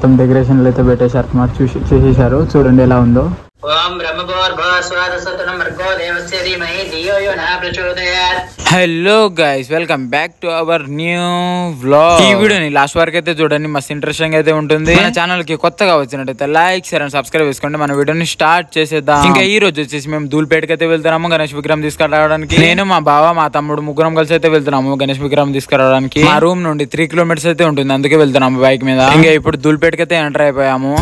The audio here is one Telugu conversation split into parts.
మొత్తం డెకరేషన్లు అయితే పెట్టేశారు అన్నమాట. చేసేసారు చూడండి ఎలా ఉందో. Hello guys, welcome back to our new vlog. ఈ వీడియోని లాస్ట్ వరకు అయితే చూడండి, మస్తు ఇంట్రెస్టింగ్ అయితే ఉంటుంది. మన ఛానల్ కి కొత్తగా వచ్చినట్టయితే లైక్ షేర్ అండ్ సబ్స్క్రైబ్ చేసుకోండి. మన వీడియోని స్టార్ట్ చేసేద్దాం. ఇంకా ఈ రోజు వచ్చేసి మేము ధూల్పేటకి అయితే వెళ్తున్నాము గణేష్ విగ్రహం తీసుకురావడానికి. నేను మా బావ మా తమ్ముడు ముగ్గురం కలిసి అయితే వెళ్తున్నాము గణేష్ విగ్రహం తీసుకురావడానికి. మా రూమ్ నుండి 3 కిలోమీటర్స్ అయితే ఉంటుంది, అందుకే వెళ్తున్నాము బైక్ మీద. ఇంకా ఇప్పుడు ధూల్పేటకి అయితే ఎంటర్ అయిపోయాము.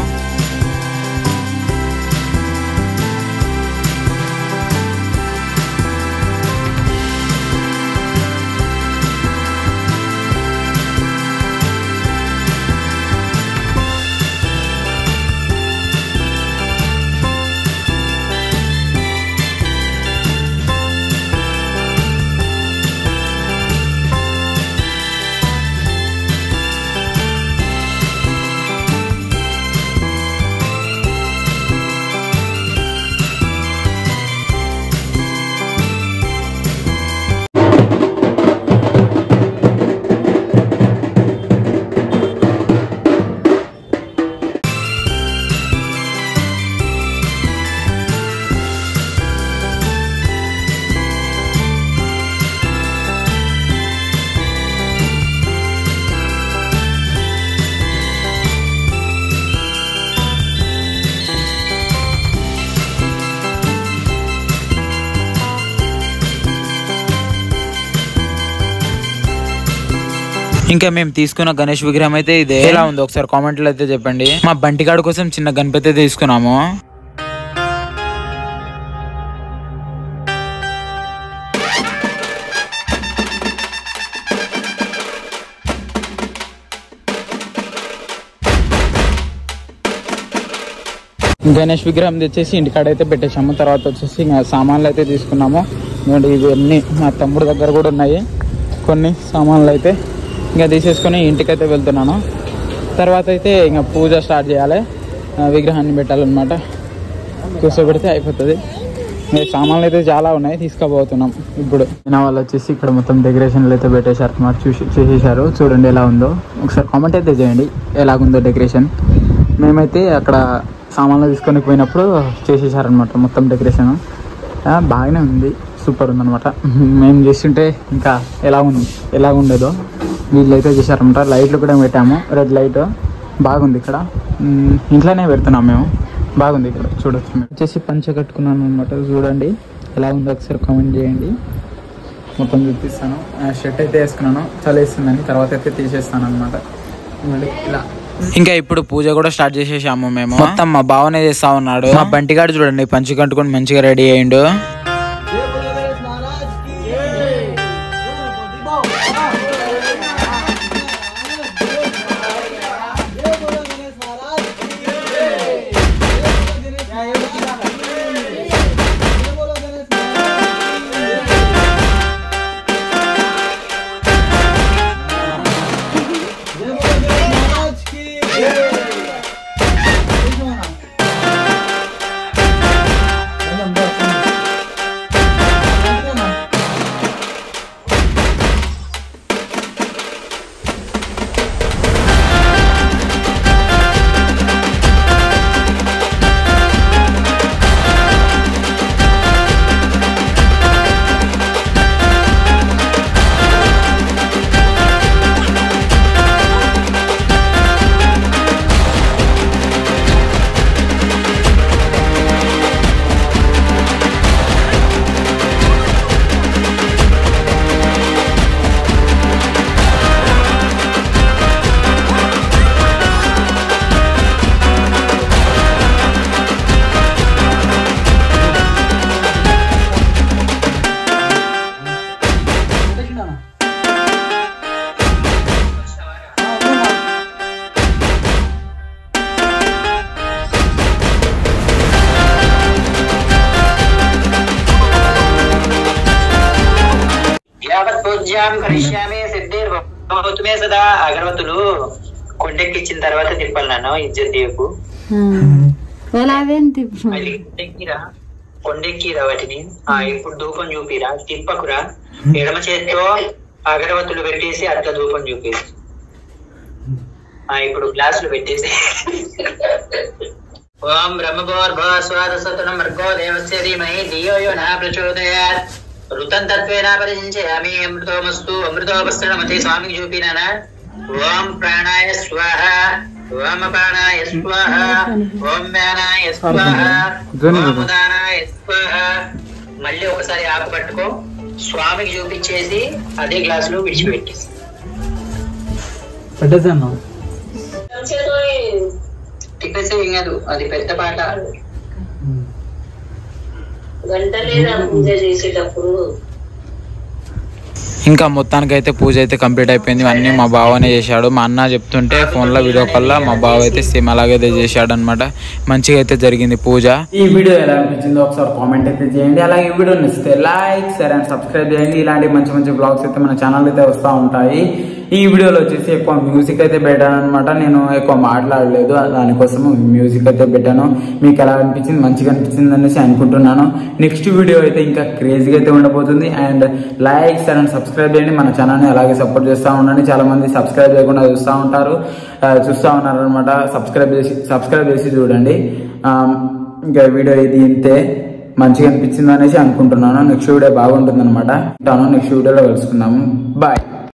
ఇంకా మేము తీసుకున్న గణేష్ విగ్రహం అయితే ఇదే. ఎలా ఉందో ఒకసారి కామెంట్లో అయితే చెప్పండి. మా బంటిగాడు కోసం చిన్న గణపతి తీసుకున్నాము. గణేష్ విగ్రహం తెచ్చేసి ఇంటికాడ అయితే పెట్టేసాము. తర్వాత వచ్చేసి ఇంకా సామాన్లు అయితే తీసుకున్నాము. ఇవన్నీ మా తమ్ముడు దగ్గర కూడా ఉన్నాయి కొన్ని సామాన్లు అయితే. ఇంకా తీసేసుకొని ఇంటికైతే వెళ్తున్నాను. తర్వాత అయితే ఇంకా పూజ స్టార్ట్ చేయాలి, విగ్రహాన్ని పెట్టాలన్నమాట. కూర్చోబెడితే అయిపోతుంది. ఇంకా సామాన్లు అయితే చాలా ఉన్నాయి, తీసుకుపోతున్నాం ఇప్పుడు. వాళ్ళు వచ్చేసి ఇక్కడ మొత్తం డెకరేషన్లు అయితే పెట్టేశారు అన్నమాట. చేసేసారు చూడండి ఎలా ఉందో. ఒకసారి కామెంట్ అయితే చేయండి ఎలాగుందో డెకరేషన్. మేమైతే అక్కడ సామాన్లు తీసుకొని పోయినప్పుడు చేసేసారనమాట మొత్తం డెకరేషన్. బాగానే ఉంది, సూపర్ ఉందన్నమాట. మేము చేస్తుంటే ఇంకా ఎలా ఉండేదో వీళ్ళు అయితే చేశారనమాట. లైట్లు కూడా పెట్టాము, రెడ్ లైట్ బాగుంది. ఇక్కడ ఇంట్లోనే పెడుతున్నాం మేము, బాగుంది ఇక్కడ చూడొచ్చు. మేము వచ్చేసి పంచ కట్టుకున్నాను అనమాట. చూడండి ఎలా ఉందో ఒకసారి కామెంట్ చేయండి. మొత్తం చూపిస్తాను. షర్ట్ అయితే వేసుకున్నాను, చలేస్తుందని. తర్వాత అయితే తీసేస్తాను అనమాట. ఇలా ఇంకా ఇప్పుడు పూజ కూడా స్టార్ట్ చేసేసాము మేము. మొత్తం మా బావనే చేస్తా ఉన్నాడు. మా బంటిగాడు చూడండి పంచి కట్టుకొని మంచిగా రెడీ అయ్యిండు. అగరవత్తులు కొండెక్కిచ్చిన తర్వాత తిప్పాలి నాన్న, ఇజ్జత్ తీయకు. కొండెక్కిరా వాటిని. ఇప్పుడు ధూపం చూపిరా, తిప్పకురా. ఎడమ చేతితో అగరవత్తులు పెట్టేసి అట్లా ధూపం చూపేసి ఇప్పుడు గ్లాసులు పెట్టేసి ఓం బ్రహ్మభోర్భస్వాదసతనమర్గో దేవస్య ధీమహి ధియో యో నః ప్రచోదయాత్ ఋతం తత్వేన పరిచించయామి అమృతోమస్తు అమృతోపస్తనమతే స్వామికి చూపినానా. ఓం ప్రాణాయ స్వాహ, ఓం అపానాయ స్వాహ, ఓం వ్యానాయ స్వాహ, ఓం ఉదానాయ స్వాహ. మళ్ళీ ఒకసారి ఆకు పట్టుకో, స్వామికి చూపించేసి అదే గ్లాసులో విడిచిపెట్టేసి తిప్పేస్తే ఏం కాదు, అది పెద్ద పాట. గంట లేదా పూజ చేసేటప్పుడు. ఇంకా మొత్తానికి అయితే పూజ అయితే కంప్లీట్ అయిపోయింది. అన్నీ మా బావనే చేశాడు. మా అన్న చెప్తుంటే ఫోన్లో వీడియో కాల్లో మా బావ అయితే సేమ్ అలాగే చేశాడు అనమాట. మంచిగా అయితే జరిగింది పూజ. ఈ వీడియో ఎలా అనిపించిందో ఒకసారి కామెంట్ అయితే చేయండి. అలాగే ఈ వీడియో నచ్చితే లైక్, షేర్ అండ్ సబ్స్క్రైబ్ చేయండి. ఇలాంటి మంచి మంచి బ్లాగ్స్ అయితే మన ఛానల్ అయితే వస్తూ ఉంటాయి. ఈ వీడియోలో వచ్చేసి ఎక్కువ మ్యూజిక్ అయితే పెట్టాను అనమాట. నేను ఎక్కువ మాట్లాడలేదు, దానికోసం మ్యూజిక్ అయితే పెట్టాను. మీకు ఎలా అనిపించింది, మంచిగా అనిపించింది అనేసి అనుకుంటున్నాను. నెక్స్ట్ వీడియో అయితే ఇంకా క్రేజీగా అయితే ఉండబోతుంది. And like, share and subscribe చేయండి. మన ఛానల్ని అలాగే సపోర్ట్ చేస్తూ ఉండండి. చాలా మంది సబ్స్క్రైబ్ చేయకుండా చూస్తూ ఉన్నారు అనమాట. సబ్స్క్రైబ్ చేసి చూడండి. ఇంకా వీడియో ఇది ఇంతే, మంచిగా అనిపించింది అనేసి అనుకుంటున్నాను. నెక్స్ట్ వీడియో బాగుంటుంది అనమాట. నెక్స్ట్ వీడియోలో కలుసుకుందాము. బాయ్.